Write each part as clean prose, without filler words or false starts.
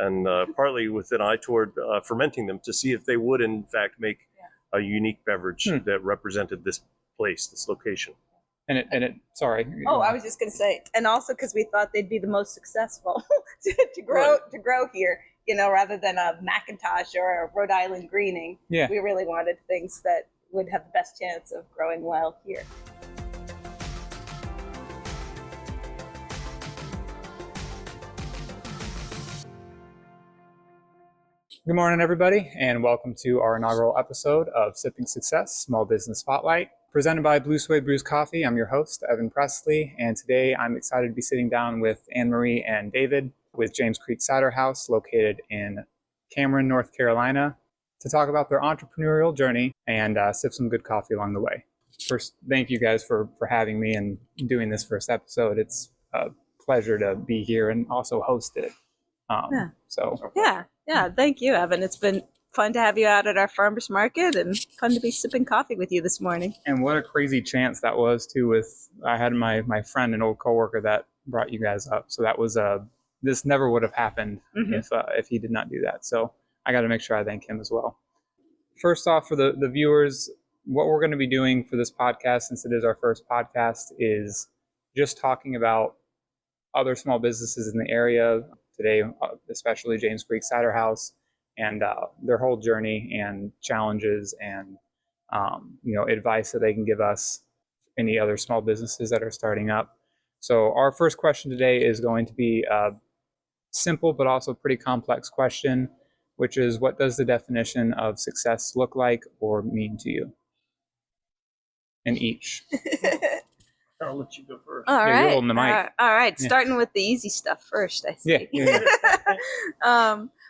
and partly with an eye toward fermenting them to see if they would in fact make a unique beverage that represented this place, this location. Sorry. Oh, I was just going to say, and also because we thought they'd be the most successful to grow here, rather than a Macintosh or a Rhode Island greening. Yeah. We really wanted things that would have the best chance of growing well here. Good morning, everybody, and welcome to our inaugural episode of Sipping Success Small Business Spotlight, presented by Blue Suede Brews Coffee. I'm your host, Evan Presley, and today I'm excited to be sitting down with Anne-Marie and David with James Creek Cider House, located in Cameron, North Carolina, to talk about their entrepreneurial journey and sip some good coffee along the way. First, thank you guys for having me and doing this first episode. It's a pleasure to be here and also host it. Yeah, thank you, Evan. It's been fun to have you out at our farmers market and fun to be sipping coffee with you this morning. And what a crazy chance that was too. I had my friend, an old coworker, that brought you guys up. So that was this never would have happened if he did not do that. So I got to make sure I thank him as well. First off, for the viewers, what we're going to be doing for this podcast, since it is our first podcast, is just talking about other small businesses in the area. Today, especially James Creek Cider House and their whole journey and challenges and advice that they can give us, any other small businesses that are starting up. So our first question today is going to be a simple but also pretty complex question, which is, what does the definition of success look like or mean to you? And each. I'll let you go first. All right. You're holding the mic. All right. Starting with the easy stuff first, I see. Yeah.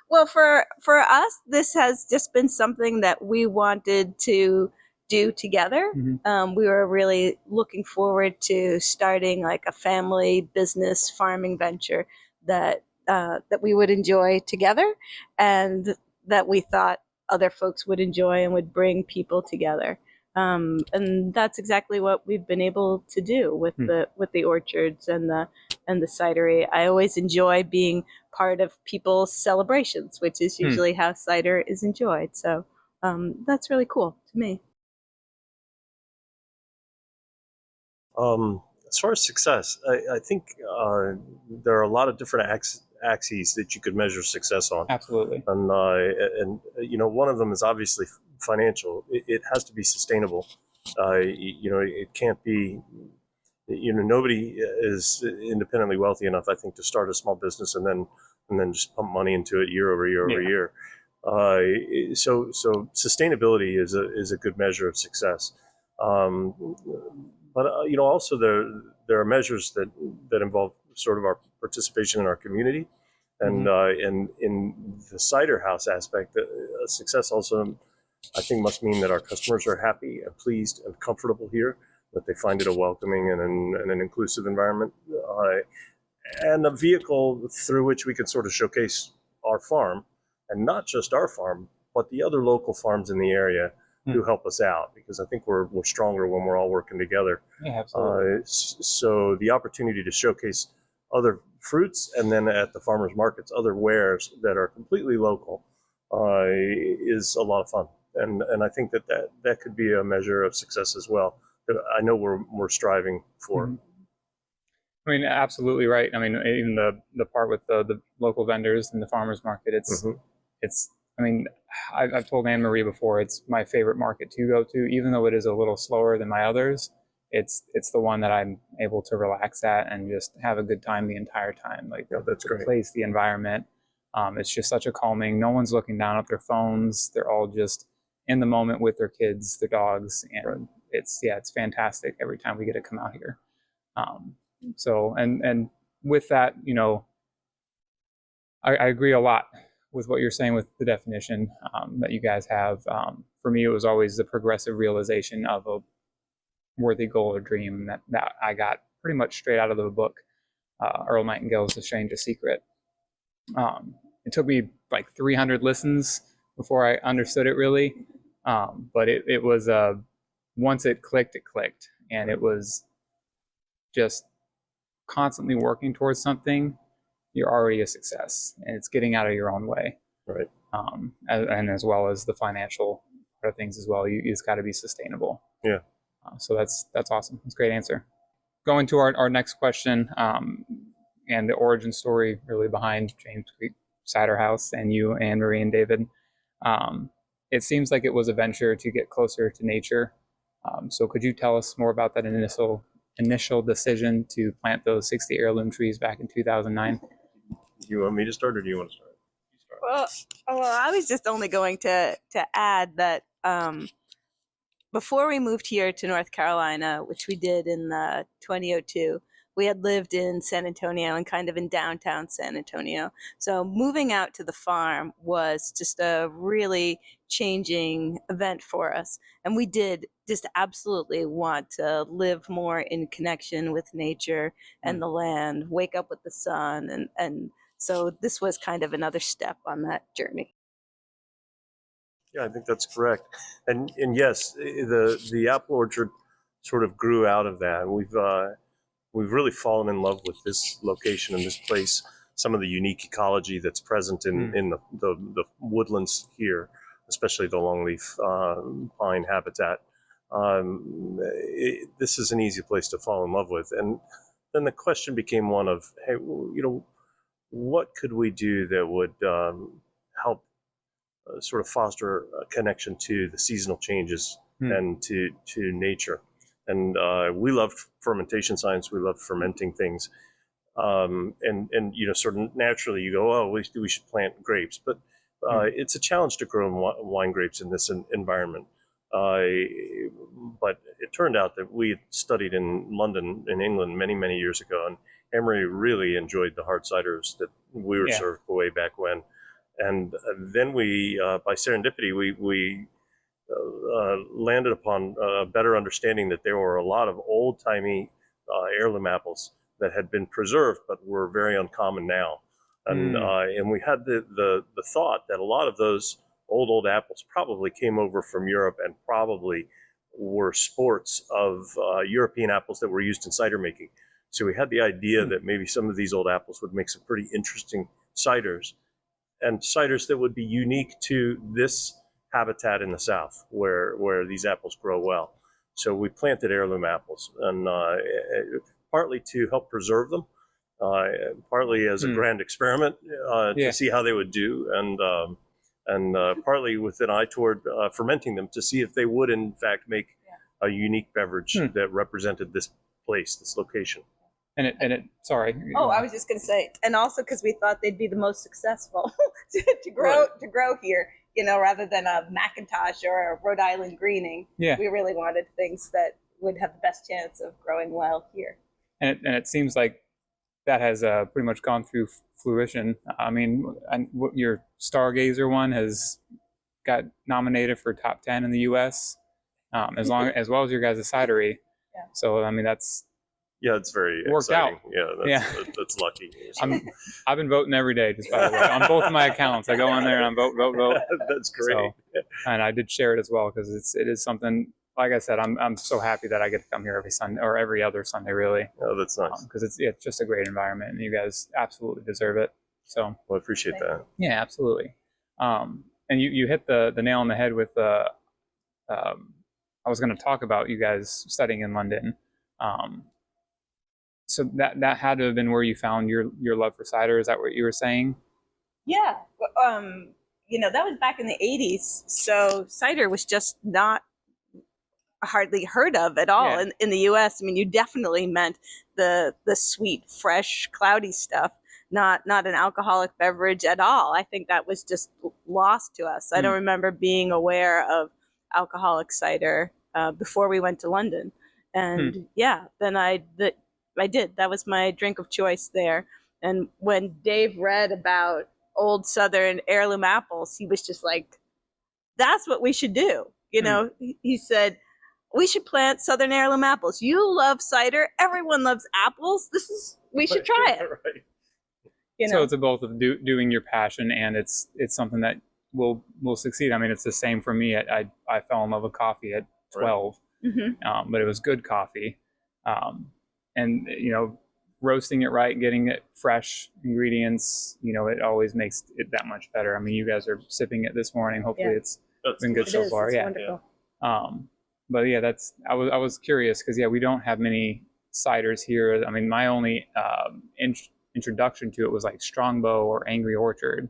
Well, for us, this has just been something that we wanted to do together. Mm-hmm. We were really looking forward to starting like a family business farming venture that we would enjoy together, and that we thought other folks would enjoy and would bring people together. And that's exactly what we've been able to do with the orchards and the cidery. I always enjoy being part of people's celebrations, which is usually how cider is enjoyed. So that's really cool to me. As far as success, I think there are a lot of different axes that you could measure success on. Absolutely. And one of them is obviously financial. It has to be sustainable. It can't be, nobody is independently wealthy enough, I think, to start a small business and then just pump money into it year over year over year. So sustainability is a good measure of success. But also there are measures that involve sort of our participation in our community, and in the cider house aspect, success also, I think, must mean that our customers are happy and pleased and comfortable here, that they find it a welcoming and an inclusive environment, and a vehicle through which we can sort of showcase our farm, and not just our farm, but the other local farms in the area who help us out, because I think we're stronger when we're all working together. Yeah, absolutely. So the opportunity to showcase other fruits, and then at the farmers markets, other wares that are completely local, is a lot of fun. And I think that could be a measure of success as well, that I know we're striving for. Mm-hmm. I mean, absolutely right. I mean, even the part with the local vendors and the farmers market, I mean, I've told Anne-Marie before, it's my favorite market to go to, even though it is a little slower than my others. It's the one that I'm able to relax at and just have a good time the entire time. Like, that's great. The place, the environment, it's just such a calming. No one's looking down at their phones. They're all just in the moment with their kids, their dogs, and it's fantastic every time we get to come out here. So with that, I agree a lot with what you're saying with the definition that you guys have. For me, it was always the progressive realization of a worthy goal or dream that I got pretty much straight out of the book, Earl Nightingale's The Strangest Secret. It took me like 300 listens before I understood it really, but it was once it clicked, and it was just constantly working towards something you're already a success, and it's getting out of your own way. Right. And as well as the financial part of things as well. It's got to be sustainable. Yeah. So that's awesome. That's a great answer. Going to our next question, and the origin story really behind James Creek Cider House and you, Anne Marie and David. It seems like it was a venture to get closer to nature. So could you tell us more about that initial decision to plant those 60 heirloom trees back in 2009? Do you want me to start, or do you want to start? Well, I was just only going to add that before we moved here to North Carolina, which we did in 2002, we had lived in San Antonio and kind of in downtown San Antonio. So moving out to the farm was just a really changing event for us. And we did just absolutely want to live more in connection with nature and the land, wake up with the sun. And so this was kind of another step on that journey. Yeah, I think that's correct. And yes, the apple orchard sort of grew out of that. We've really fallen in love with this location and this place, some of the unique ecology that's present in the woodlands here, especially the longleaf pine habitat. This is an easy place to fall in love with. And then the question became one of, hey, what could we do that would help sort of foster a connection to the seasonal changes and to nature. And we loved fermentation science. We loved fermenting things. And sort of naturally you go, oh, we should plant grapes. But it's a challenge to grow wine grapes in this environment. But it turned out that we had studied in London, in England, many, many years ago. And Emery really enjoyed the hard ciders that we were served way back when. And then we, by serendipity, we landed upon a better understanding that there were a lot of old-timey heirloom apples that had been preserved but were very uncommon now. And we had the thought that a lot of those old apples probably came over from Europe and probably were sports of European apples that were used in cider making. So we had the idea that maybe some of these old apples would make some pretty interesting ciders, and ciders that would be unique to this habitat in the South where these apples grow well. So we planted heirloom apples, and partly to help preserve them, partly as a grand experiment to see how they would do, and partly with an eye toward fermenting them to see if they would in fact make a unique beverage that represented this place, this location. And it sorry. Oh, I was just going to say, and also because we thought they'd be the most successful to grow here, rather than a McIntosh or a Rhode Island greening. Yeah. We really wanted things that would have the best chance of growing well here. And it seems like that has pretty much gone through fruition. I mean, your Stargazer one has got nominated for top 10 in the U.S. As well as your guys' cidery. Yeah. So I mean that's. Yeah, it's very worked exciting. out. That's lucky. I've been voting every day, just by the way, on both of my accounts. I go on there and I vote. That's great. So, and I did share it as well because it is something. Like I said, I'm so happy that I get to come here every Sunday or every other Sunday, really. Oh, that's nice. Because it's just a great environment, and you guys absolutely deserve it. So. Well, I appreciate that. Yeah, absolutely. And you hit the nail on the head with I was going to talk about you guys studying in London. So that had to have been where you found your love for cider. Is that what you were saying? Yeah. That was back in the 80s. So cider was just not hardly heard of at all in the U.S. I mean, you definitely meant the sweet, fresh, cloudy stuff, not an alcoholic beverage at all. I think that was just lost to us. I don't remember being aware of alcoholic cider before we went to London. And then I did. That was my drink of choice there. And when Dave read about old Southern heirloom apples, he was just like, that's what we should do. He said, we should plant Southern heirloom apples. You love cider. Everyone loves apples. We should try it. Right. So it's a both of doing your passion, and it's something that will succeed. I mean, it's the same for me. I fell in love with coffee at 12, but it was good coffee. And roasting it right, getting it fresh ingredients, it always makes it that much better. I mean, you guys are sipping it this morning. Hopefully it's been good so far. It's Yeah. wonderful. But yeah, I was curious because we don't have many ciders here. I mean, my only introduction to it was like Strongbow or Angry Orchard,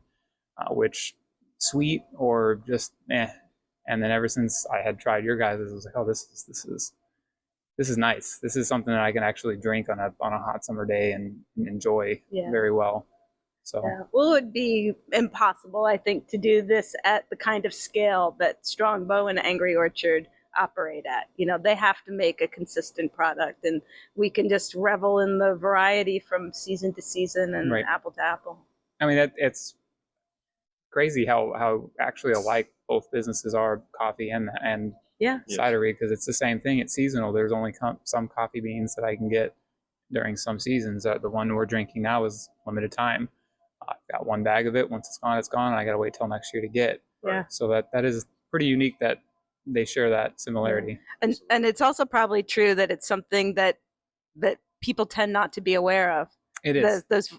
which sweet or just eh. And then ever since I had tried your guys', I was like, oh, this is nice. This is something that I can actually drink on a hot summer day and enjoy very well. So well, it would be impossible, I think, to do this at the kind of scale that Strongbow and Angry Orchard operate at. They have to make a consistent product, and we can just revel in the variety from season to season and apple to apple. I mean, it's crazy how actually alike both businesses are, coffee and cidery, because it's the same thing. It's seasonal. There's only some coffee beans that I can get during some seasons. The one we're drinking now is limited time. I've got one bag of it. Once it's gone, it's gone. I got to wait till next year to get. Yeah. So that is pretty unique that they share that similarity. And it's also probably true that it's something that people tend not to be aware of. It is. Those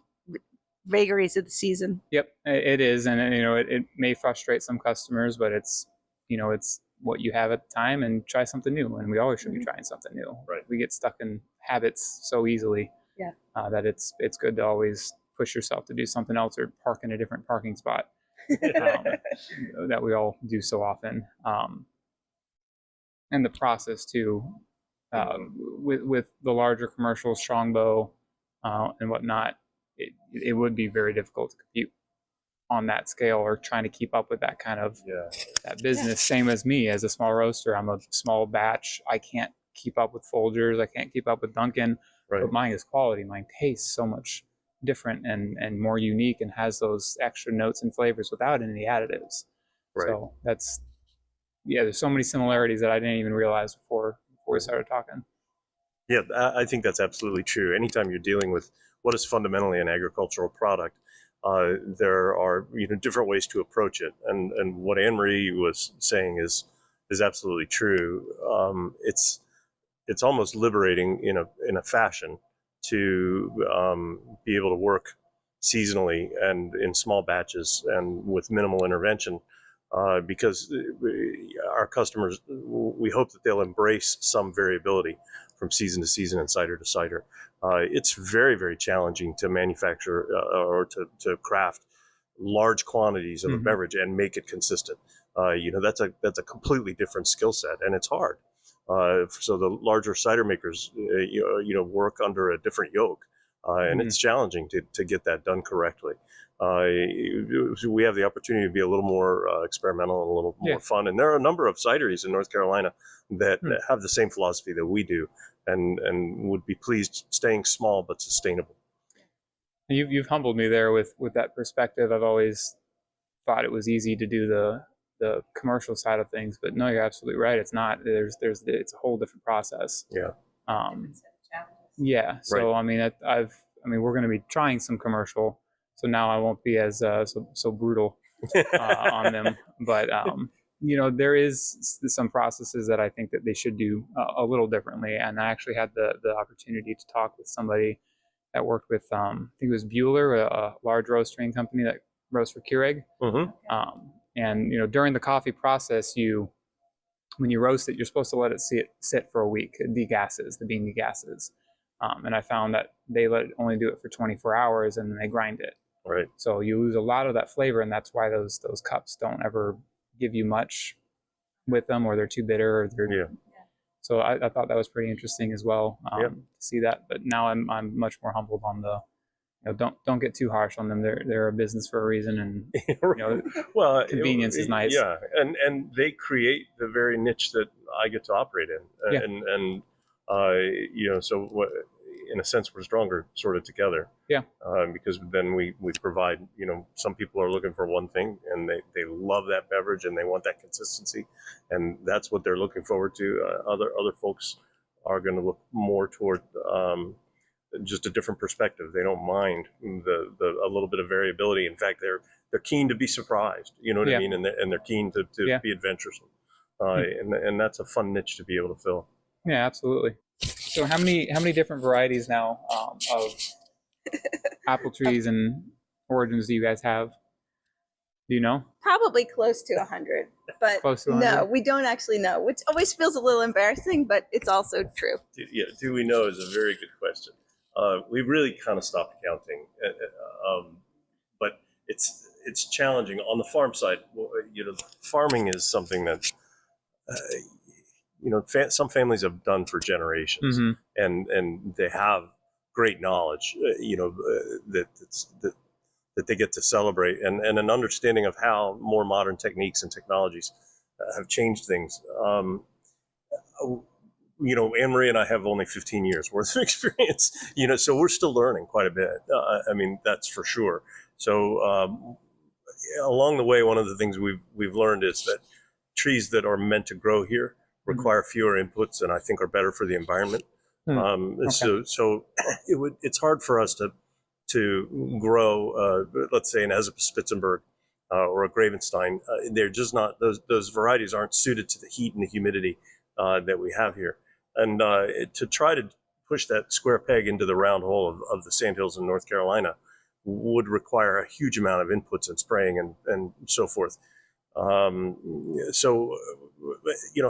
vagaries of the season. Yep, it is, and it may frustrate some customers, but it's it's what you have at the time, and try something new. And we always should be trying something new. Right. We get stuck in habits so easily. Yeah. That it's good to always push yourself to do something else or park in a different parking spot. That we all do so often. And the process too, with the larger commercial Strongbow and whatnot. It would be very difficult to compete on that scale or trying to keep up with that kind of that business. Same as me as a small roaster. I'm a small batch. I can't keep up with Folgers. I can't keep up with Dunkin'. Right. But mine is quality. Mine tastes so much different and more unique and has those extra notes and flavors without any additives. Right. So there's so many similarities that I didn't even realize before we started talking. Yeah, I think that's absolutely true. Anytime you're dealing with what is fundamentally an agricultural product, there are different ways to approach it. And what Anne Marie was saying is absolutely true. It's almost liberating in a fashion to be able to work seasonally and in small batches and with minimal intervention. Because our customers, we hope that they'll embrace some variability from season to season and cider to cider. It's very, very challenging to manufacture or to craft large quantities of a beverage and make it consistent. That's a completely different skill set, and it's hard. So the larger cider makers, work under a different yoke, and it's challenging to get that done correctly. We have the opportunity to be a little more experimental and a little more fun. And there are a number of cideries in North Carolina that have the same philosophy that we do and would be pleased staying small but sustainable. You've humbled me there with that perspective. I've always thought it was easy to do the commercial side of things, but no, you're absolutely right. It's not. It's a whole different process. Yeah. Yeah. So Right. I mean, we're going to be trying some commercial. So now I won't be as so brutal on them, but there is some processes that I think that they should do a little differently. And I actually had the opportunity to talk with somebody that worked with I think it was Bueller, a large roasting company that roasts for Keurig. And during the coffee process, when you roast it, you're supposed to let it sit for a week. It degasses, the bean degasses. And I found that they only do it for 24 hours and then they grind it. Right. So you lose a lot of that flavor, and that's why those cups don't ever give you much with them, or they're too bitter. Or So I thought that was pretty interesting as well to see that. But now I'm much more humbled on the don't get too harsh on them. They're a business for a reason, and well, convenience is nice. Yeah, and they create the very niche that I get to operate in, and so in a sense we're stronger sort of together. Yeah. Because then we provide. Some people are looking for one thing, and they love that beverage and they want that consistency, and that's what they're looking forward to. Other folks are going to look more toward just a different perspective. They don't mind a little bit of variability. In fact, they're keen to be surprised. You know what I mean? And they're keen to be adventuresome. And that's a fun niche to be able to fill. Yeah, absolutely. So how many different varieties now of apple trees and origins do you guys have? Do you know? Probably close to 100, but Close to no, 100? we don't actually know, which always feels a little embarrassing, but it's also true. Do we know is a very good question. We really kind of stopped counting, but it's challenging on the farm side. Farming is something that some families have done for generations, Mm-hmm. and they have great knowledge. That they get to celebrate, and an understanding of how more modern techniques and technologies have changed things. Anne Marie and I have only 15 years worth of experience, so we're still learning quite a bit. That's for sure. So along the way, one of the things we've learned is that trees that are meant to grow here require fewer inputs and I think are better for the environment. Okay. So it's hard for us to grow, let's say, an Spitzenberg or a Gravenstein. They're just not, those varieties aren't suited to the heat and the humidity that we have here. And to try to push that square peg into the round hole of the sandhills in North Carolina would require a huge amount of inputs and spraying and so forth.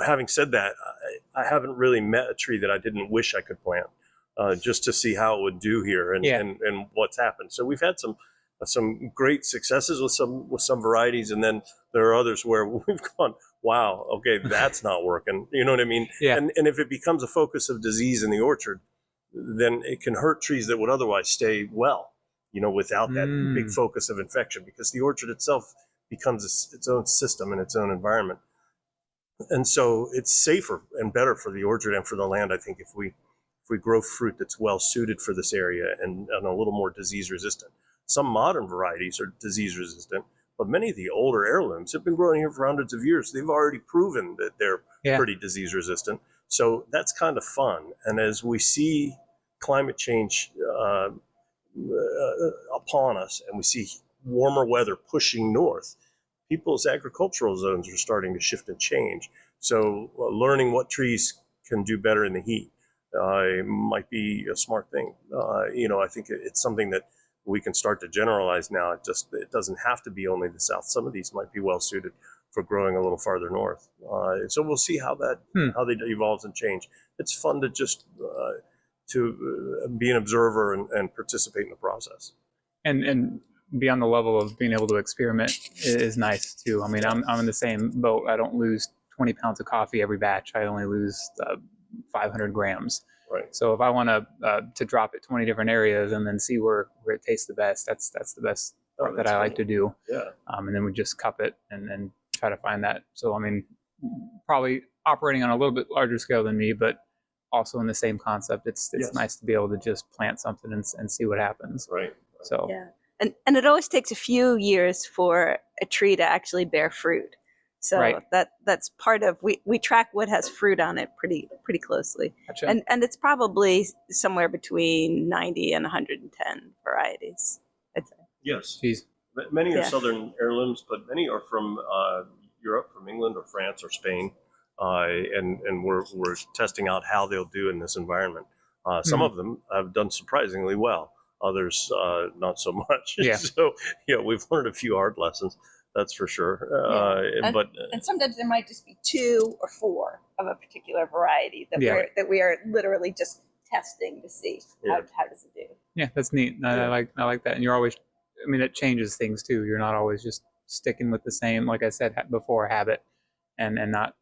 Having said that, I haven't really met a tree that I didn't wish I could plant. Just to see how it would do here and what's happened. So we've had some great successes with some varieties, and then there are others where we've gone, wow, okay, that's not working. You know what I mean? Yeah. And if it becomes a focus of disease in the orchard, then it can hurt trees that would otherwise stay well, without that big focus of infection, because the orchard itself becomes its own system and its own environment. And so it's safer and better for the orchard and for the land, I think, if we grow fruit that's well suited for this area and a little more disease resistant. Some modern varieties are disease resistant, but many of the older heirlooms have been growing here for hundreds of years. They've already proven that they're pretty disease resistant. So that's kind of fun. And as we see climate change upon us and we see warmer weather pushing north, people's agricultural zones are starting to shift and change. So learning what trees can do better in the heat might be a smart thing. I think it's something that we can start to generalize now. It doesn't have to be only the South. Some of these might be well suited for growing a little farther north. So we'll see how that evolves and change. It's fun to just to be an observer and participate in the process. And be on the level of being able to experiment is nice too. I mean, I'm in the same boat. I don't lose 20 pounds of coffee every batch. I only lose 500 grams. Right. So if I want to drop it 20 different areas and then see where it tastes the best, that's the best part that I like to do. Yeah. And then we just cup it and try to find that. So, I mean, probably operating on a little bit larger scale than me, but also in the same concept. It's nice to be able to just plant something and see what happens. Right. So. Yeah. And it always takes a few years for a tree to actually bear fruit. So that's part of, we track what has fruit on it pretty closely. Gotcha. And it's probably somewhere between 90 and 110 varieties, I'd say. Yes. Jeez. Many are southern heirlooms, but many are from Europe, from England or France or Spain. And we're testing out how they'll do in this environment. Some of them have done surprisingly well. Others, not so much. Yeah. So, we've learned a few hard lessons. That's for sure. And sometimes there might just be 2 or 4 of a particular variety that we are literally just testing to see how does it do. Yeah, that's neat. I like that. And you're always, I mean, it changes things too. You're not always just sticking with the same, like I said before, habit and not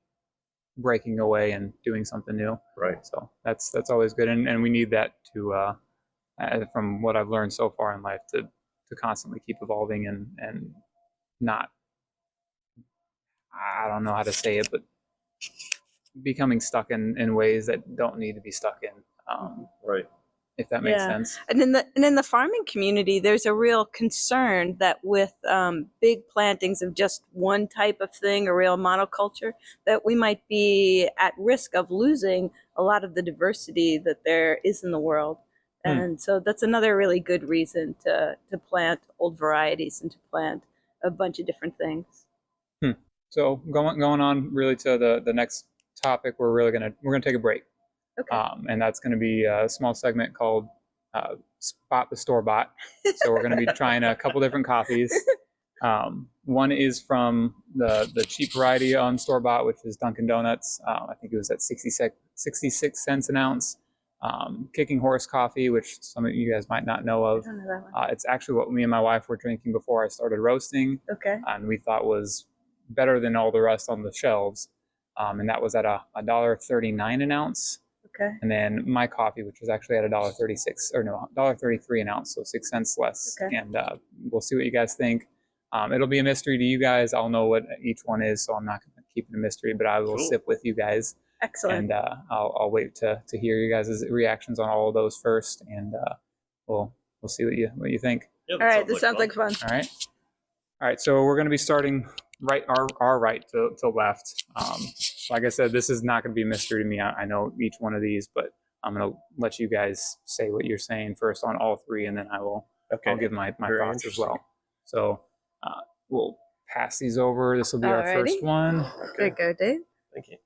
breaking away and doing something new. Right. So that's always good. And we need that to, from what I've learned so far in life, to constantly keep evolving and not, I don't know how to say it, but becoming stuck in ways that don't need to be stuck in. Right. If that makes sense. And in the farming community, there's a real concern that with big plantings of just one type of thing, a real monoculture, that we might be at risk of losing a lot of the diversity that there is in the world. And so that's another really good reason to plant old varieties and to plant a bunch of different things. So going on really to the next topic, we're gonna take a break. Okay. And that's going to be a small segment called Spot the Store-Bought. So we're going to be trying a couple different coffees. One is from the cheap variety on Store-Bought, which is Dunkin' Donuts. I think it was at 66 cents an ounce. Kicking Horse Coffee, which some of you guys might not know of. I don't know that one. It's actually what me and my wife were drinking before I started roasting, Okay. and we thought was better than all the rest on the shelves. And that was at $1.39 an ounce. Okay. And then my coffee, which was actually at $1.36, or no, $1.33 an ounce, so 6 cents less. Okay. And we'll see what you guys think. It'll be a mystery to you guys. I'll know what each one is, so I'm not going to keep it a mystery, but I will sip with you guys. Excellent. And I'll wait to hear you guys' reactions on all of those first, and we'll see what you think. Yeah, All right, this sounds like fun. All right. So we're going to be starting our right to left. Like I said, this is not going to be a mystery to me. I know each one of these, but I'm going to let you guys say what you're saying first on all three, and then I'll give my thoughts as well. So we'll pass these over. This will be our first one. There you go, Dave. Thank you.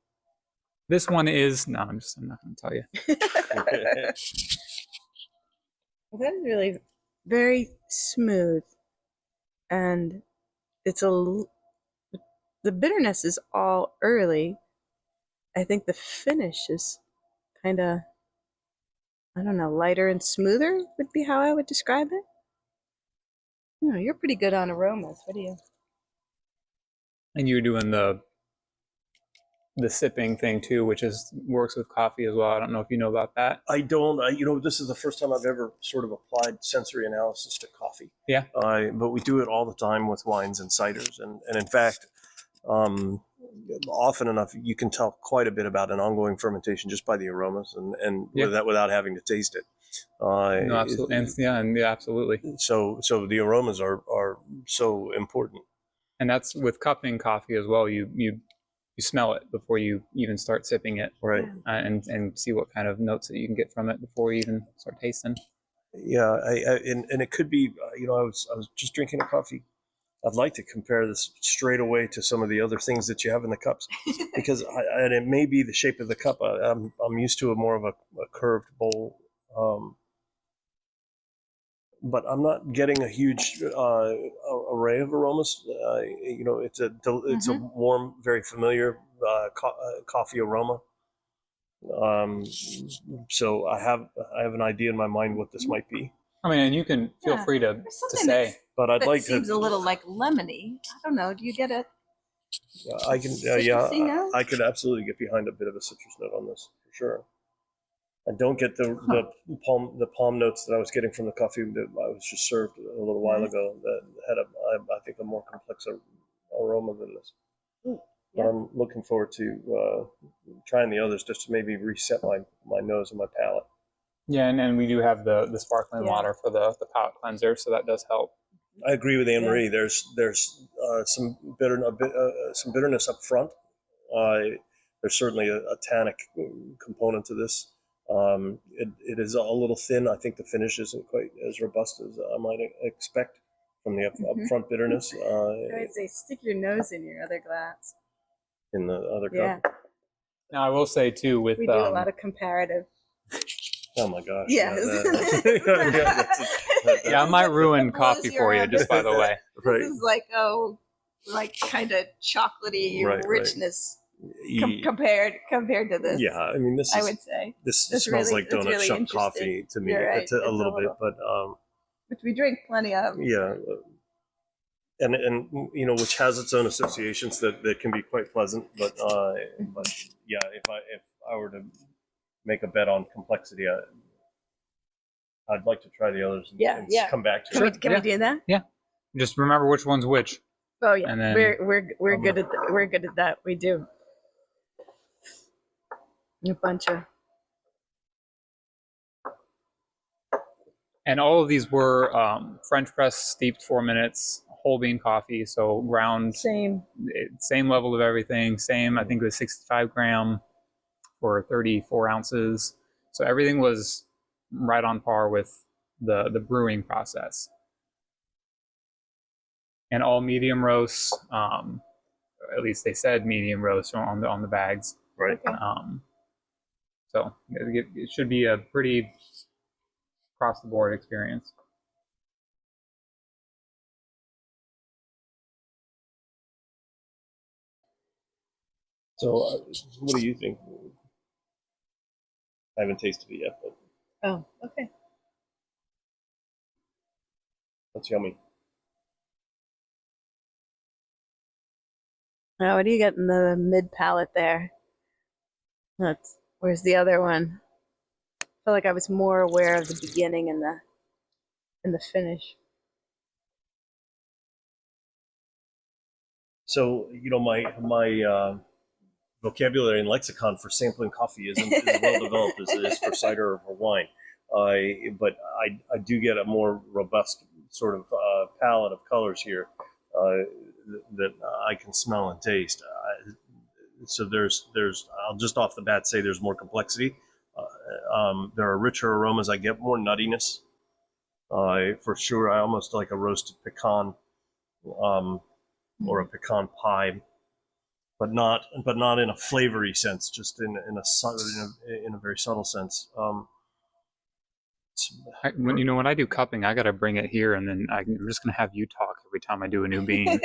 This one is I'm not going to tell you. Well, that is really very smooth, and the bitterness is all early. I think the finish is kind of, I don't know, lighter and smoother would be how I would describe it. No, you're pretty good on aromas. What do you? And you're doing the sipping thing too, which works with coffee as well. I don't know if you know about that. I don't. This is the first time I've ever sort of applied sensory analysis to coffee. Yeah. But we do it all the time with wines and ciders, and in fact, often enough you can tell quite a bit about an ongoing fermentation just by the aromas, and without having to taste it. No, absolutely, absolutely. So the aromas are so important. And that's with cupping coffee as well. You smell it before you even start sipping it, right? And see what kind of notes that you can get from it before you even start tasting. Yeah, and it could be. I was just drinking a coffee. I'd like to compare this straight away to some of the other things that you have in the cups, because and it may be the shape of the cup. I'm used to more of a curved bowl, but I'm not getting a huge array of aromas. It's a warm, very familiar coffee aroma. So I have an idea in my mind what this might be. I mean, and you can feel free to say. But I'd like to. Seems a little like lemony. I don't know. Do you get it? I can. I could absolutely get behind a bit of a citrus note on this for sure. I don't get the palm notes that I was getting from the coffee that I was just served a little while ago. That had I think a more complex aroma than this. But I'm looking forward to trying the others just to maybe reset my nose and my palate. Yeah, and we do have the sparkling water for the palate cleanser, so that does help. I agree with Anne Marie. There's some bitterness up front. There's certainly a tannic component to this. It is a little thin. I think the finish isn't quite as robust as I might expect from the upfront bitterness. I would say stick your nose in your other glass. In the other cup. Yeah. Now I will say too, we do a lot of comparative. Oh my gosh. Yes. Yeah, I might ruin coffee for you, just by the way. Right. This is like kind of chocolatey richness compared to this. Yeah, I mean I would say this smells like donut shop coffee to me. Right. It's a little bit, but which we drink plenty of. Yeah. And which has its own associations that can be quite pleasant, but yeah, if I were to make a bet on complexity, I'd like to try the others and come back to it. Can we do that? Yeah. Just remember which one's which. Oh yeah, and then we're good at we're good at that. We do a bunch of. And all of these were French press steeped 4 minutes, whole bean coffee, so ground same level of everything. Same, I think it was 65 gram for 34 ounces. So everything was right on par with the brewing process. And all medium roasts, at least they said medium roast on the bags. Right. So it should be a pretty across the board experience. So, what do you think? I haven't tasted it yet, but Oh, okay. that's yummy. Now, what do you get in the mid palate there? Where's the other one? I feel like I was more aware of the beginning and the finish. So, my vocabulary and lexicon for sampling coffee isn't as well developed as it is for cider or for wine. But I do get a more robust sort of palette of colors here that I can smell and taste. So there's I'll just off the bat say there's more complexity. There are richer aromas. I get more nuttiness. For sure, I almost like a roasted pecan or a pecan pie, but not in a flavory sense, just in a very subtle sense. When I do cupping, I got to bring it here, and then I'm just going to have you talk every time I do a new bean,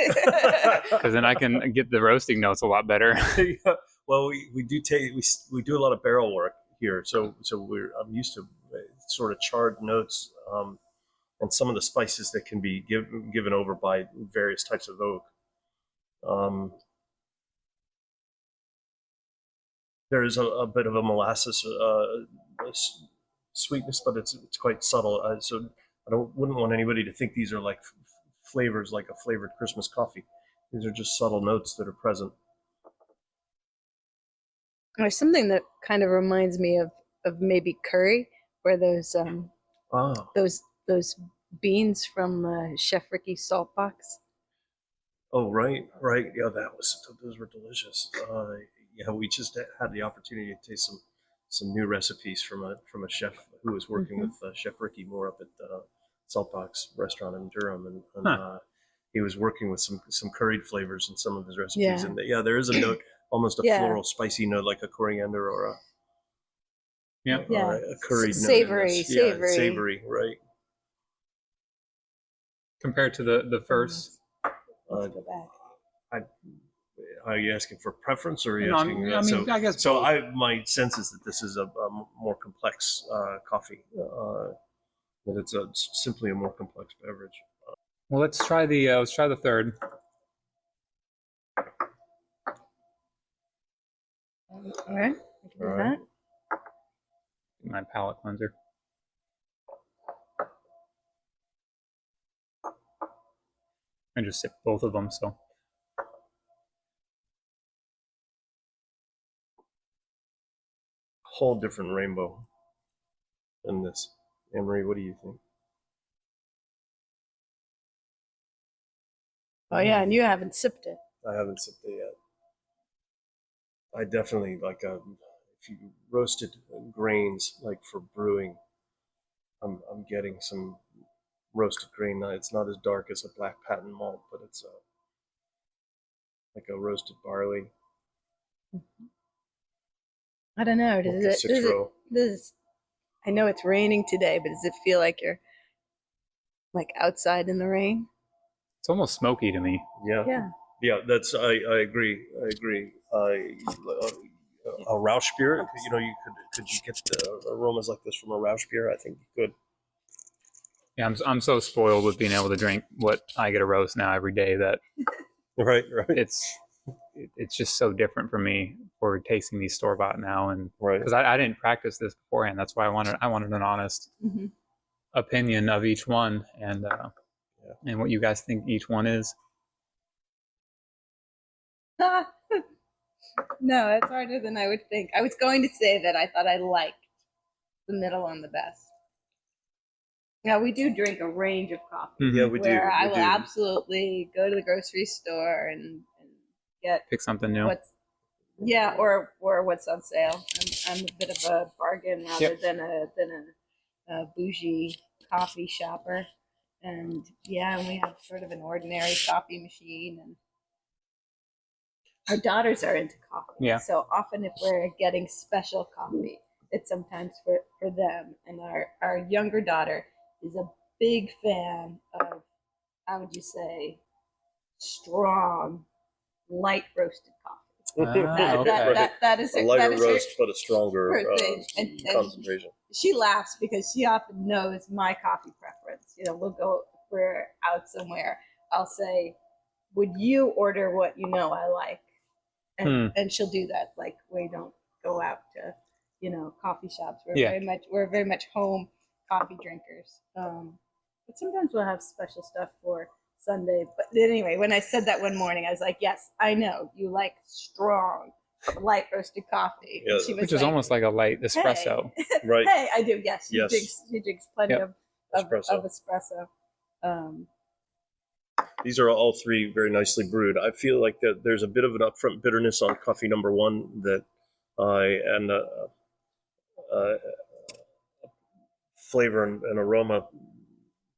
because then I can get the roasting notes a lot better. Yeah. Well, we do a lot of barrel work here, so I'm used to sort of charred notes and some of the spices that can be given over by various types of oak. There is a bit of a molasses sweetness, but it's quite subtle. So I wouldn't want anybody to think these are like flavors, like a flavored Christmas coffee. These are just subtle notes that are present. There's something that kind of reminds me of maybe curry, where those beans from Chef Ricky's salt box. Oh, right. Yeah, those were delicious. Yeah, we just had the opportunity to taste some new recipes from a chef who was working with Chef Ricky more up at Saltbox restaurant in Durham, and he was working with some curried flavors in some of his recipes. Yeah. And there is a note, almost a floral, spicy note, like a coriander or a curried savory, note. savory, Savory, right? Compared to the first. Let's go back. Are you asking for preference, or are you No, asking? I guess so. My sense is that this is a more complex coffee. That it's simply a more complex beverage. Well, let's try the third. All right. I can do that. My palate cleanser. I just sip both of them, so. Whole different rainbow in this. Anne-Marie, what do you think? Oh yeah, and you haven't sipped it. I haven't sipped it yet. I definitely like if you roasted grains like for brewing. I'm getting some roasted grain. It's not as dark as a black patent malt, but it's like a roasted barley. I don't know. I know it's raining today, but does it feel like you're like outside in the rain? It's almost smoky to me. Yeah. That's I agree. A Rausch beer. Could you get aromas like this from a Rausch beer? I think you could. Yeah, I'm so spoiled with being able to drink what I get a roast now every day that right. It's just so different for me for tasting these store-bought now, and because I didn't practice this beforehand. That's why I wanted an honest opinion of each one, and what you guys think each one is. No, it's harder than I would think. I was going to say that I thought I liked the middle one the best. Yeah, we do drink a range of coffee. Yeah, we do. I will absolutely go to the grocery store and pick something new. Or what's on sale. I'm a bit of a bargain rather than a bougie coffee shopper. And we have sort of an ordinary coffee machine, and our daughters are into coffee. Yeah. So often if we're getting special coffee, it's sometimes for them. And our younger daughter is a big fan of, how would you say, strong, light roasted coffee. Okay. That is A her, lighter that is her, roast, but a stronger her thing. And concentration. she laughs because she often knows my coffee preference. You know, we'll go, if we're out somewhere, I'll say, would you order what you know I like? And she'll do that. Like, we don't go out to, you know, coffee shops. We're very much home coffee drinkers. But sometimes we'll have special stuff for Sunday. But anyway, when I said that one morning, I was like, yes, I know you like strong, light roasted coffee. Yeah, She was Which is like, almost like a light espresso. Hey. Right. Hey, I do. Yes, she Yes. drinks plenty Yep. of Espresso. espresso. These are all three very nicely brewed. I feel like that there's a bit of an upfront bitterness on coffee number one that and flavor and aroma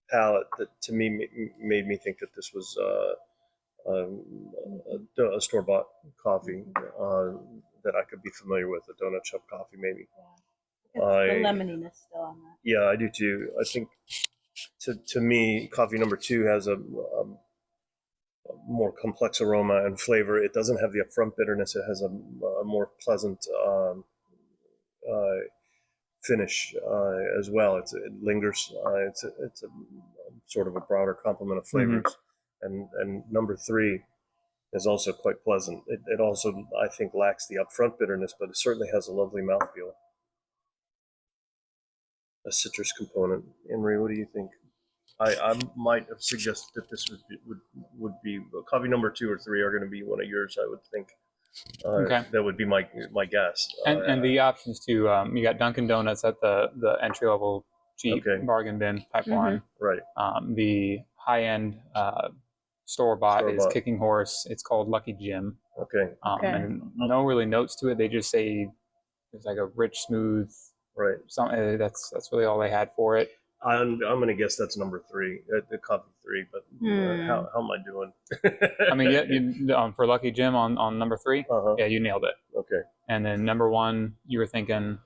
palette that to me made me think that this was a store-bought coffee that I could be familiar with, a donut shop coffee maybe. Yeah. It's the lemoniness still on that. Yeah, I do too. I think to me, coffee number two has a more complex aroma and flavor. It doesn't have the upfront bitterness. It has a more pleasant finish as well. It lingers. It's a sort of a broader complement of flavors. And number three is also quite pleasant. It also, I think, lacks the upfront bitterness, but it certainly has a lovely mouthfeel. A citrus component. Henry, what do you think? I might have suggested that this would be coffee number two or three are going to be one of yours. I would think. Okay. That would be my guess. And the options too. You got Dunkin' Donuts at the entry level cheap bargain bin pipeline. Right. The high end store-bought is Kicking Horse. It's called Lucky Jim. Okay. And no really notes to it. They just say it's like a rich, smooth. Right. Something that's really all they had for it. I'm going to guess that's number three, the coffee three. But how am I doing? I mean, for Lucky Jim on number three, yeah, you nailed it. Okay. And then number one, you were thinking.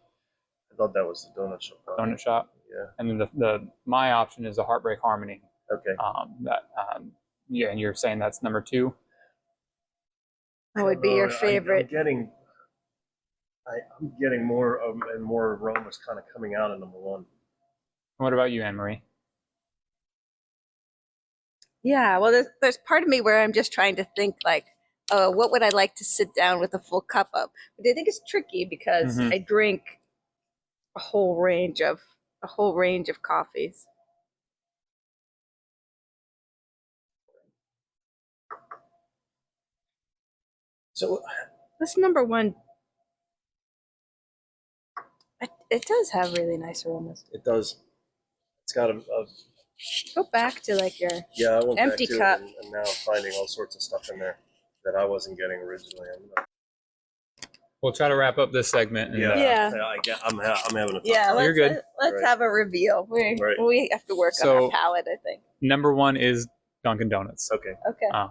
I thought that was the donut shop. Donut shop. Yeah. And then my option is the Heartbreak Harmony. Okay. Yeah, and you're saying that's number two. What would be your favorite? I'm getting more and more aromas kind of coming out of number one. What about you, Anne-Marie? Yeah, well, there's part of me where I'm just trying to think like, what would I like to sit down with a full cup of? But I think it's tricky because I drink a whole range of coffees. So this number one, it does have really nice aromas. it does. It's got a go back to like your I went empty back to cup. It and now I'm finding all sorts of stuff in there that I wasn't getting originally. We'll try to wrap up this segment. And, I'm having a Yeah, You're good. Let's have a reveal. We have to work on our palate, I think. Number one is Dunkin' Donuts. Okay.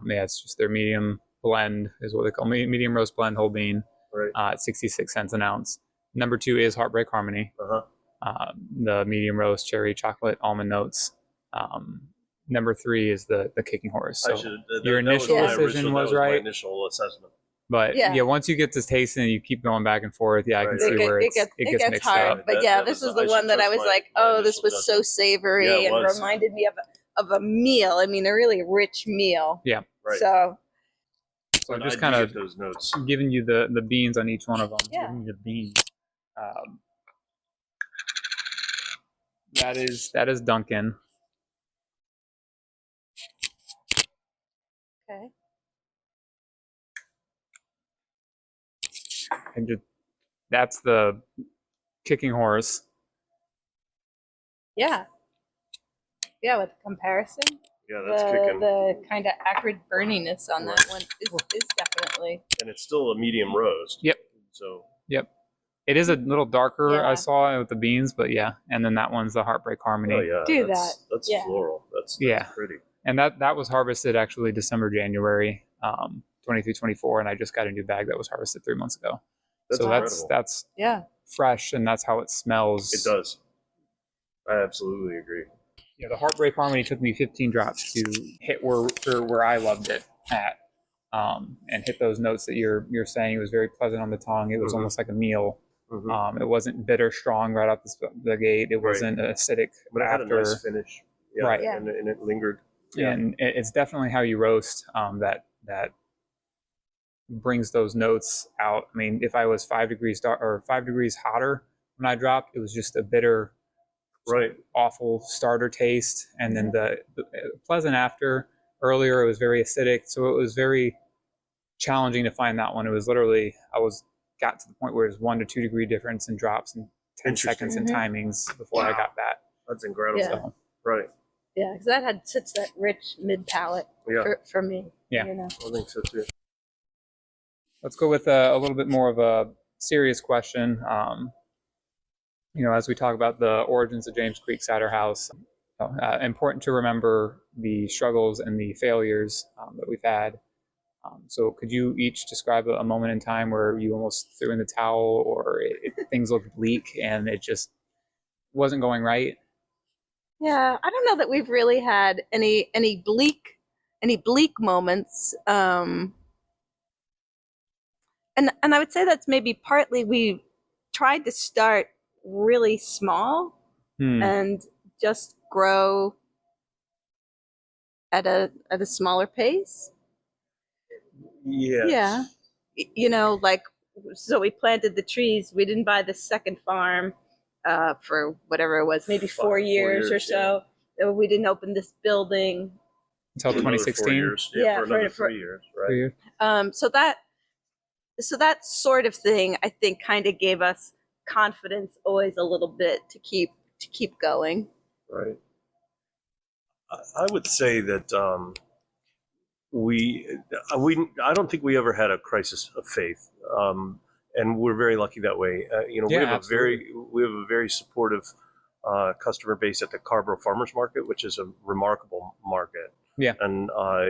Yeah, it's just their medium blend is what they call medium roast blend whole bean. Right. At 66 cents an ounce. Number two is Heartbreak Harmony. The medium roast cherry chocolate almond notes. Number three is the Kicking Horse. So your initial decision was right. My initial assessment. But once you get to tasting, you keep going back and forth. Yeah, I can see where it gets mixed hard. up. But this is the one that I was like, this was so savory and reminded me of a meal. I mean, a really rich meal. Yeah. Right. So I'm just kind of those notes, giving you the beans on each one of them. Yeah. Giving you the beans. That is Dunkin'. Okay. And that's the Kicking Horse. Yeah. Yeah, with comparison. Yeah, that's kicking. The kind of acrid burniness on that one is definitely. And it's still a medium roast. Yep. So. Yep. It is a little darker, I saw with the beans, but yeah. And then that one's the Heartbreak Harmony. Oh, yeah. That's floral. That's pretty. And that was harvested actually December, January, 23, 24, and I just got a new bag that was harvested 3 months ago. That's incredible. That's fresh, and that's how it smells. It does. I absolutely agree. You know, the Heartbreak Harmony took me 15 drops to hit where I loved it at, and hit those notes that you're saying. It was very pleasant on the tongue. It was almost like a meal. It wasn't bitter strong right out the gate. It wasn't acidic, but it had a nice finish. Yeah, right, and it lingered. Yeah. And it's definitely how you roast that brings those notes out. I mean, if I was 5 degrees or 5 degrees hotter when I dropped, it was just a bitter, right, awful starter taste, and then the pleasant after. Earlier, it was very acidic, so it was very challenging to find that one. It was literally got to the point where it was 1 to 2 degree difference in drops and 10 seconds in timings before I got that. That's incredible. Yeah. So, right. Yeah, because that had such that rich mid palate for me. Yeah, you know? I think so too. Let's go with a little bit more of a serious question. You know, as we talk about the origins of James Creek Cider House, important to remember the struggles and the failures that we've had. So could you each describe a moment in time where you almost threw in the towel, or things looked bleak and it just wasn't going right? Yeah, I don't know that we've really had any bleak moments. And I would say that's maybe partly we tried to start really small and just grow at a smaller pace. Yes. Yeah. You know, like, so we planted the trees. We didn't buy the second farm for whatever it was, maybe 4 years or so. We didn't open this building until 2016. Years. Yeah, for another 3 years, right? 3 years. So that sort of thing, I think, kind of gave us confidence always a little bit to keep going. Right. I would say that I don't think we ever had a crisis of faith, and we're very lucky that way. You know, we have a very supportive customer base at the Carborough Farmers Market, which is a remarkable market. Yeah, and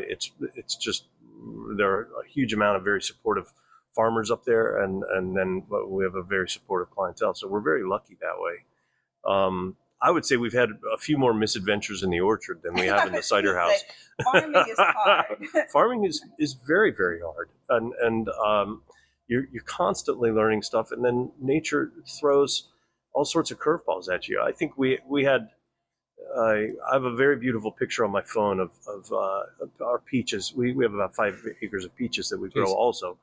it's just there are a huge amount of very supportive farmers up there, and then we have a very supportive clientele. So we're very lucky that way. I would say we've had a few more misadventures in the orchard than we have in the cider house. Farming is hard. Farming is very, very hard, and you're constantly learning stuff, and then nature throws all sorts of curveballs at you. I think we had. I have a very beautiful picture on my phone of our peaches. We have about 5 acres of peaches that we grow also,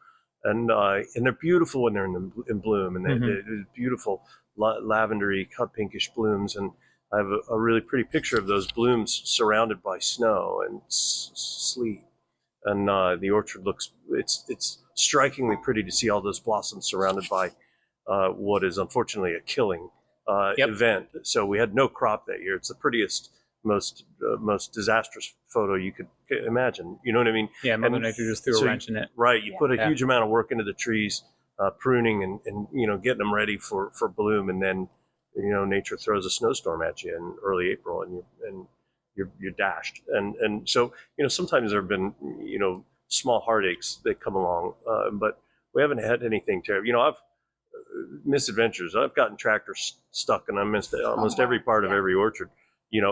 and they're beautiful when they're in bloom, and they're beautiful lavendery, cut pinkish blooms. And I have a really pretty picture of those blooms surrounded by snow and sleet, and the orchard it's strikingly pretty to see all those blossoms surrounded by what is unfortunately a killing event. So we had no crop that year. It's the prettiest, most disastrous photo you could imagine. You know what I mean? Yeah, Mother Nature just threw a wrench in it. Right. You put a huge amount of work into the trees, pruning and getting them ready for bloom, and then nature throws a snowstorm at you in early April, and you're dashed. And so sometimes there have been small heartaches that come along, but we haven't had anything terrible. I've misadventures. I've gotten tractors stuck, and I missed almost every part of every orchard,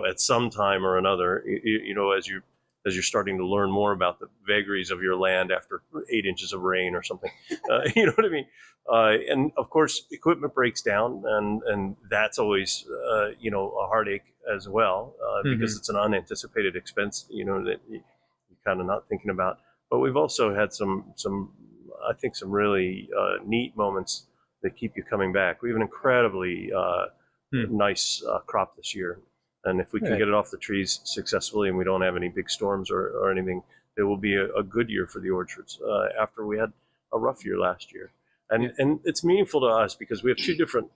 at some time or another, as you're starting to learn more about the vagaries of your land after 8 inches of rain or something. You know what I mean? And of course, equipment breaks down, and that's always, a heartache as well, because it's an unanticipated expense, that you're kind of not thinking about. But we've also had some I think some really neat moments that keep you coming back. We have an incredibly nice crop this year. And if we can get it off the trees successfully and we don't have any big storms or anything, it will be a good year for the orchards after we had a rough year last year. And it's meaningful to us because we have 2 different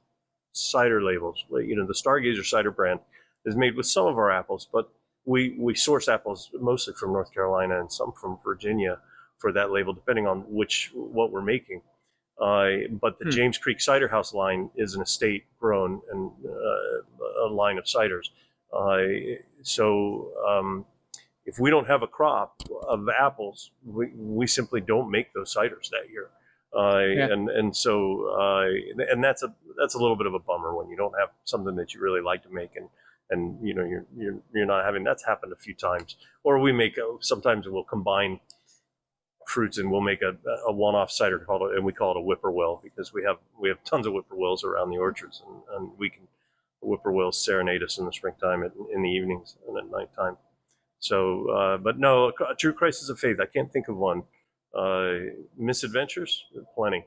cider labels. The Stargazer cider brand is made with some of our apples, but we source apples mostly from North Carolina and some from Virginia for that label, depending on what we're making. But the James Creek Cider House line is an estate grown and a line of ciders. So if we don't have a crop of apples, we simply don't make those ciders that year. And so and that's a little bit of a bummer when you don't have something that you really like to make, and you know you're not having. That's happened a few times. Or we make sometimes we'll combine fruits and we'll make a one-off cider and we call it a whippoorwill, because we have tons of whippoorwills around the orchards, and we can whippoorwills serenade us in the springtime in the evenings and at nighttime. So, but no, a true crisis of faith. I can't think of one. Misadventures, plenty.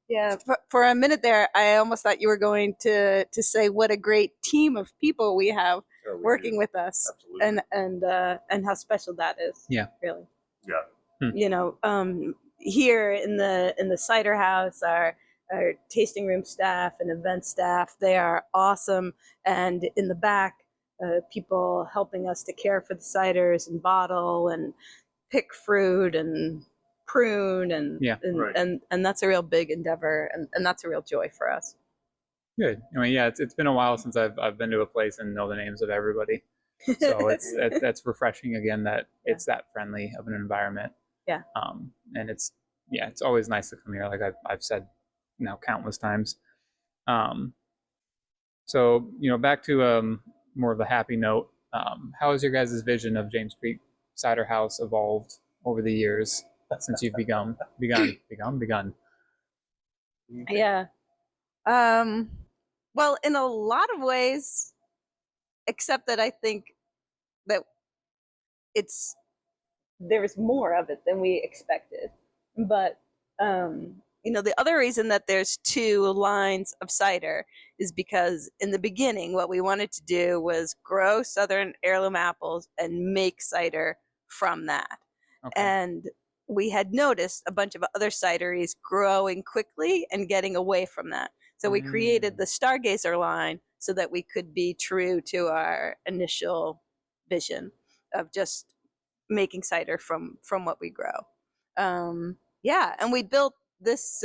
Yeah, for a minute there, I almost thought you were going to say what a great team of people we have working with us, Absolutely. and how special that is. Yeah, really. Yeah. You know, here in the cider house, our tasting room staff and event staff, they are awesome, and in the back, people helping us to care for the ciders and bottle and pick fruit and prune and Right. and that's a real big endeavor, and that's a real joy for us. good. I mean, yeah, it's been a while since I've been to a place and know the names of everybody, so that's refreshing again that it's that friendly of an environment. Yeah. And it's always nice to come here, like I've said now countless times. So back to more of a happy note. How has your guys' vision of James Creek Cider House evolved over the years since you've begun? Yeah. Well, in a lot of ways, except that I think that there's more of it than we expected. But the other reason that there's two lines of cider is because in the beginning, what we wanted to do was grow Southern heirloom apples and make cider from that. Okay. And we had noticed a bunch of other cideries growing quickly and getting away from that. So we created the Stargazer line so that we could be true to our initial vision of just making cider from what we grow. And we built this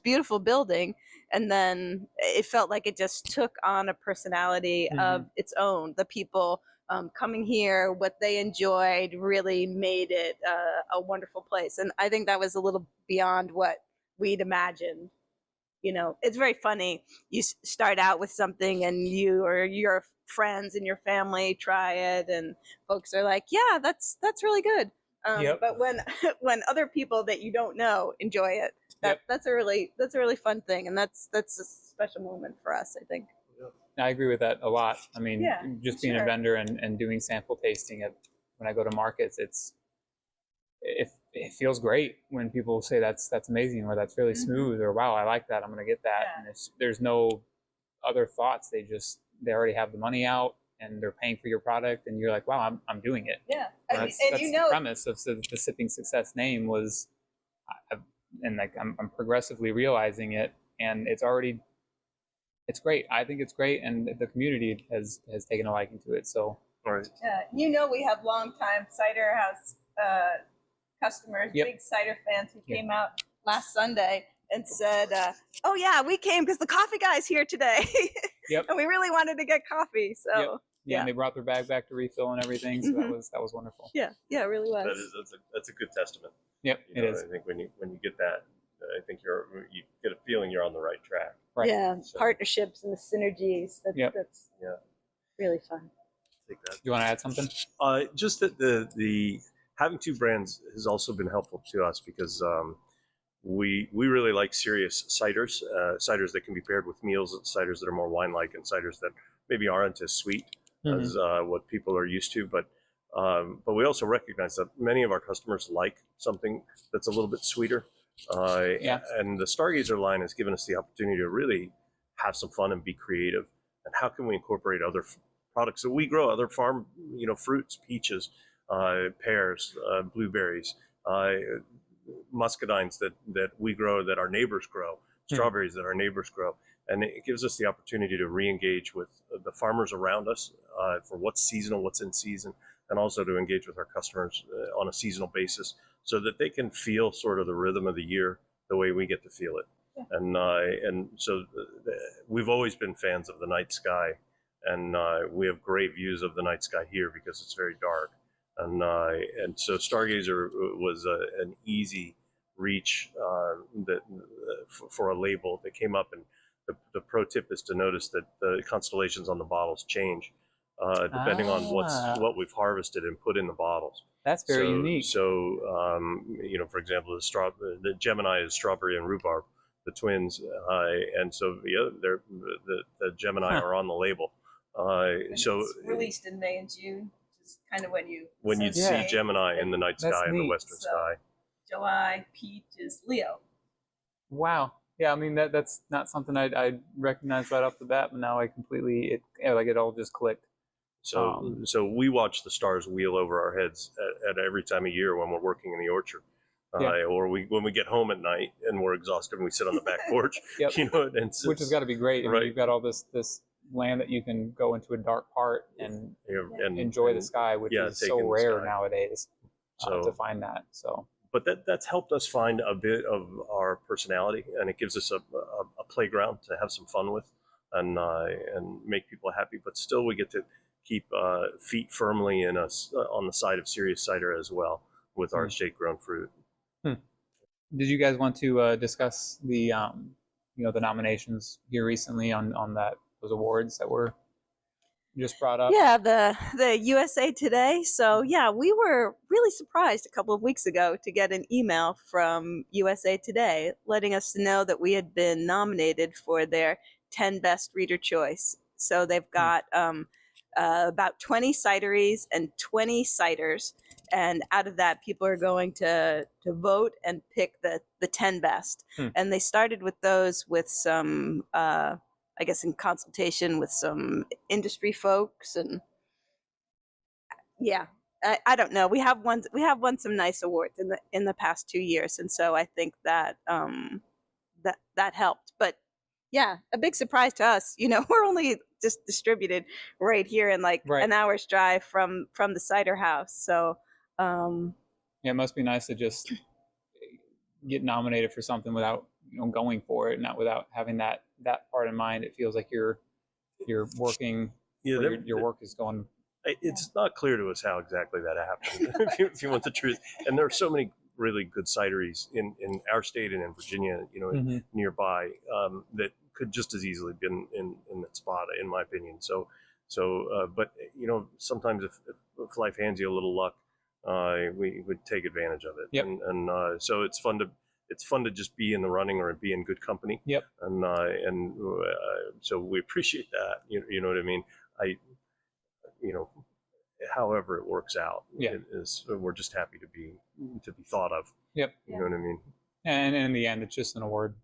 beautiful building, and then it felt like it just took on a personality of its own. The people coming here, what they enjoyed, really made it a wonderful place. And I think that was a little beyond what we'd imagined. It's very funny. You start out with something and you or your friends and your family try it, and folks are like, yeah, that's really good. But when other people that you don't know enjoy it, that's a really fun thing, and that's a special moment for us, I think. I agree with that a lot. I mean, just being sure. a vendor and doing sample tasting when I go to markets, it feels great when people say that's amazing, or that's really smooth, or wow, I like that, I'm gonna get that. And there's no other thoughts. They already have the money out and they're paying for your product, and you're like, wow, I'm doing it. Yeah. That's the premise of the Sipping Success name was, I'm progressively realizing it, and it's great. I think it's great, and the community has taken a liking to it. So Right. We have longtime cider house customers, big cider fans who came out last Sunday and said, oh yeah, we came because the coffee guy's here today. And we really wanted to get coffee. So and they brought their bag back to refill and everything. So that was wonderful. Yeah, it really was. That's a good testament. Yep, it is. I think when you get that, I think you get a feeling you're on the right track. Right. Yeah, so, partnerships and the synergies. That's really fun. Take that. Do you want to add something? Just that the having two brands has also been helpful to us, because we really like serious ciders, ciders that can be paired with meals, ciders that are more wine-like, and ciders that maybe aren't as sweet as what people are used to. But we also recognize that many of our customers like something that's a little bit sweeter. And the Stargazer line has given us the opportunity to really have some fun and be creative. And how can we incorporate other products that we grow, other farm, fruits, peaches, pears, blueberries, muscadines that we grow, that our neighbors grow, strawberries that our neighbors grow. And it gives us the opportunity to re-engage with the farmers around us for what's seasonal, what's in season, and also to engage with our customers on a seasonal basis, so that they can feel sort of the rhythm of the year the way we get to feel it. And so we've always been fans of the night sky, and we have great views of the night sky here because it's very dark. and so Stargazer was an easy reach for a label that came up. And the pro tip is to notice that the constellations on the bottles change depending on what we've harvested and put in the bottles. That's very unique. So for example, the Gemini is strawberry and rhubarb, the twins, and so the Gemini are on the label. So it's released in May and June, which is kind of when you'd see Gemini in the night sky and the western sky. July, peach is Leo. Wow. Yeah, I mean that's not something I recognized right off the bat, but now I completely it all just clicked. So we watch the stars wheel over our heads at every time of year when we're working in the orchard, or when we get home at night and we're exhausted and we sit on the back porch. Yep. Which has got to be great. Right. You've got all this land that you can go into a dark part and enjoy the sky, which is so rare nowadays to find that. So. But that's helped us find a bit of our personality, and it gives us a playground to have some fun with, and make people happy. But still, we get to keep feet firmly in us on the side of serious cider as well with our estate-grown fruit. Did you guys want to discuss the the nominations here recently on those awards that were just brought up? Yeah, the USA Today. So yeah, we were really surprised a couple of weeks ago to get an email from USA Today letting us know that we had been nominated for their 10 best reader choice. So they've got about 20 cideries and 20 ciders, and out of that, people are going to vote and pick the 10 best. And they started with those with some I guess in consultation with some industry folks, and I don't know. We have won some nice awards in the past 2 years, and so I think that that helped. But yeah, a big surprise to us. We're only just distributed right here in an hour's drive from the cider house. So it must be nice to just get nominated for something without going for it, not without having that part in mind. It feels like you're working. Your work is going. It's not clear to us how exactly that happened. if you want the truth, and there are so many really good cideries in our state and in Virginia, nearby, that could just as easily been in that spot, in my opinion. But sometimes if life hands you a little luck, we would take advantage of it. Yep. And so it's fun to just be in the running or be in good company. Yep. And so we appreciate that. You know what I mean? However it works out, we're just happy to be thought of. Yep. You know what I mean? And in the end, it's just an award.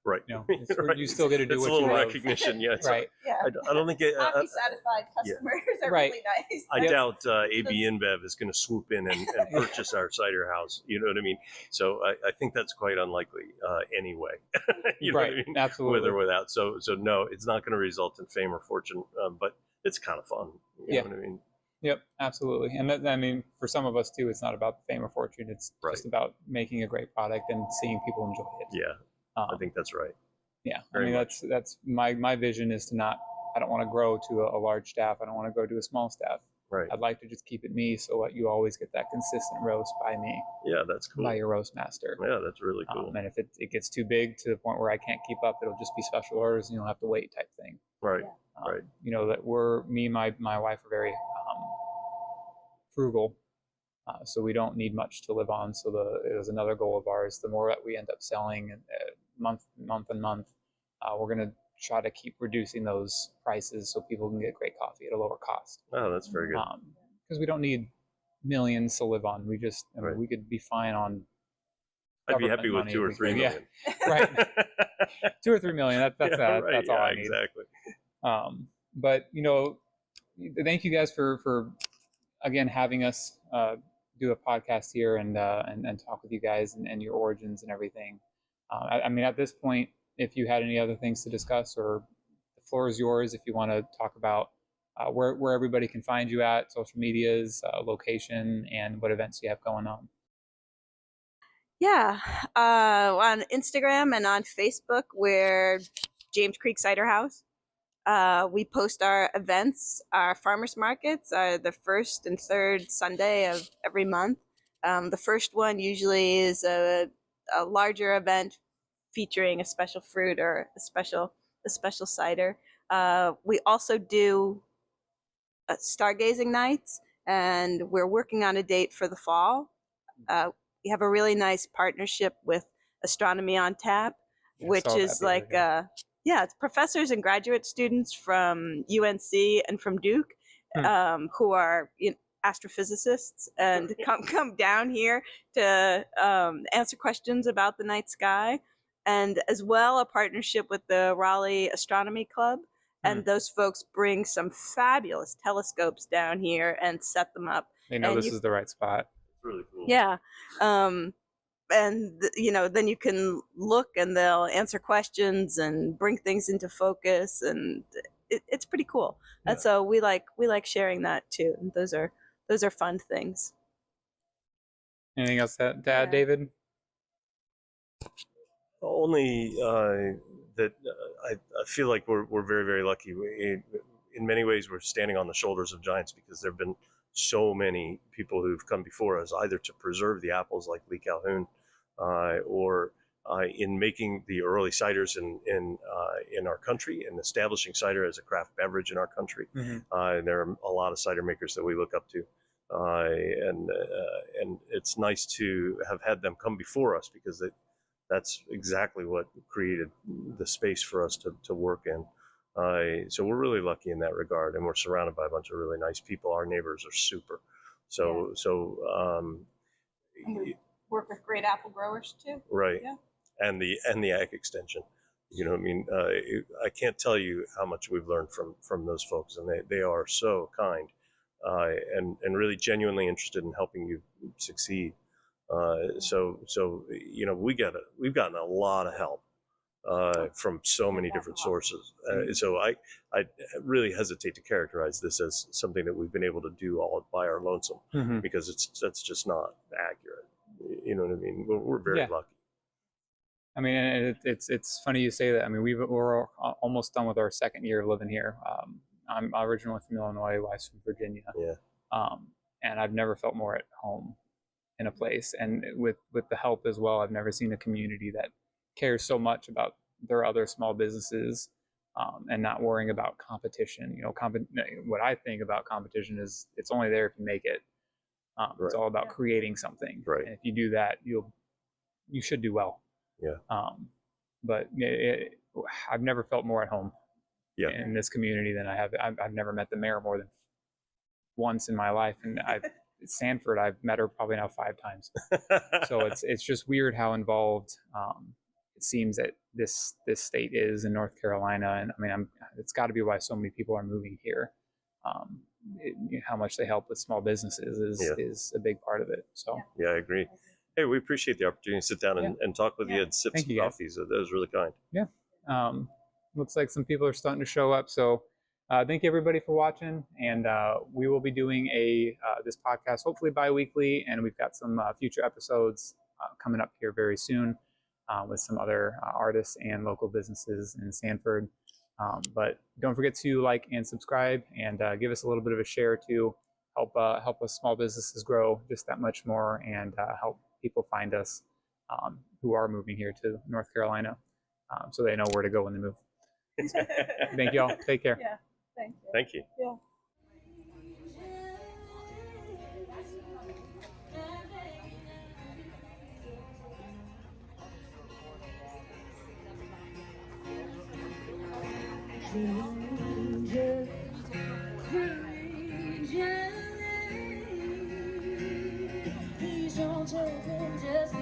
Right. Right. You still get to do what you love. It's a little recognition. Yeah. Right. I don't think happy, satisfied customers are really nice. I doubt AB InBev is going to swoop in and purchase our cider house. You know what I mean? So I think that's quite unlikely anyway. You know what I mean? Absolutely. With or without. So no, it's not going to result in fame or fortune, but it's kind of fun. You know what I mean? Yep, absolutely. And for some of us too, it's not about fame or fortune. It's just about making a great product and seeing people enjoy it. Yeah. I think that's right. Yeah, Very much. that's my vision is to not. I don't want to grow to a large staff. I don't want to go to a small staff. Right. I'd like to just keep it me, so that you always get that consistent roast by me. Yeah, that's cool. By your roast master. Yeah, that's really cool. And if it gets too big to the point where I can't keep up, it'll just be special orders, and you'll have to wait type thing. Right. Right. That my wife are very frugal. So we don't need much to live on. So it was another goal of ours. The more that we end up selling month and month, we're going to try to keep reducing those prices so people can get great coffee at a lower cost. Oh, that's very good. Because we don't need millions to live on. We just, we could be fine on. I'd be happy with 2 or 3 million. Yeah, right. 2 or 3 million. That's all I need. Exactly. But thank you guys for again having us do a podcast here and talk with you guys and your origins and everything. At this point, if you had any other things to discuss, or the floor is yours if you want to talk about where everybody can find you at, social medias, location, and what events you have going on. Yeah, on Instagram and on Facebook, we're James Creek Cider House. We post our events. Our farmers markets are the first and third Sunday of every month. The first one usually is a larger event featuring a special fruit or a special cider. We also do stargazing nights, and we're working on a date for the fall. We have a really nice partnership with Astronomy on Tap, which is like it's professors and graduate students from UNC and from Duke who are astrophysicists and come down here to answer questions about the night sky, and as well a partnership with the Raleigh Astronomy Club. And those folks bring some fabulous telescopes down here and set them up. They know this is the right spot. It's really cool. Yeah. And then you can look and they'll answer questions and bring things into focus, and it's pretty cool. Yeah. And so we like sharing that too. And those are fun things. Anything else to add, David? Only that I feel like we're very, very lucky. In many ways, we're standing on the shoulders of giants, because there have been so many people who've come before us, either to preserve the apples like Lee Calhoun, or in making the early ciders in our country and establishing cider as a craft beverage in our country. Mm-hmm. There are a lot of cider makers that we look up to, and it's nice to have had them come before us, because that's exactly what created the space for us to work in. So we're really lucky in that regard, and we're surrounded by a bunch of really nice people. Our neighbors are super. And we work with great apple growers too. Right. Yeah. And the ag extension. I can't tell you how much we've learned from those folks, and they are so kind, and really genuinely interested in helping you succeed. We've gotten a lot of help from so many different sources. So I really hesitate to characterize this as something that we've been able to do all by our lonesome, mm-hmm. because that's just not accurate. You know what I mean? We're very lucky. I mean, it's funny you say that. I mean, we're almost done with our second year living here. I'm originally from Illinois, wife's from Virginia. Yeah. And I've never felt more at home in a place, and with the help as well. I've never seen a community that cares so much about their other small businesses, and not worrying about competition. What I think about competition is it's only there if you make it. Right. It's all about creating something. Right. And if you do that, you should do well. Yeah. But I've never felt more at home in this community than I have. I've never met the mayor more than once in my life, and Sanford, I've met her probably now 5 times. So it's just weird how involved it seems that this state is in North Carolina, and I mean, it's got to be why so many people are moving here. How much they help with small businesses is a big part of it. So yeah, I agree. Hey, we appreciate the opportunity to sit down and talk with you and sip some coffee. So that was really kind. Yeah. Looks like some people are starting to show up. So thank you everybody for watching, and we will be doing this podcast hopefully bi-weekly, and we've got some future episodes coming up here very soon with some other artists and local businesses in Sanford. But don't forget to like and subscribe, and give us a little bit of a share to help us small businesses grow just that much more, and help people find us who are moving here to North Carolina, so they know where to go when they move. Thank you all. Take care. Yeah. Thank you. Thank you. Yeah. Please don't take him just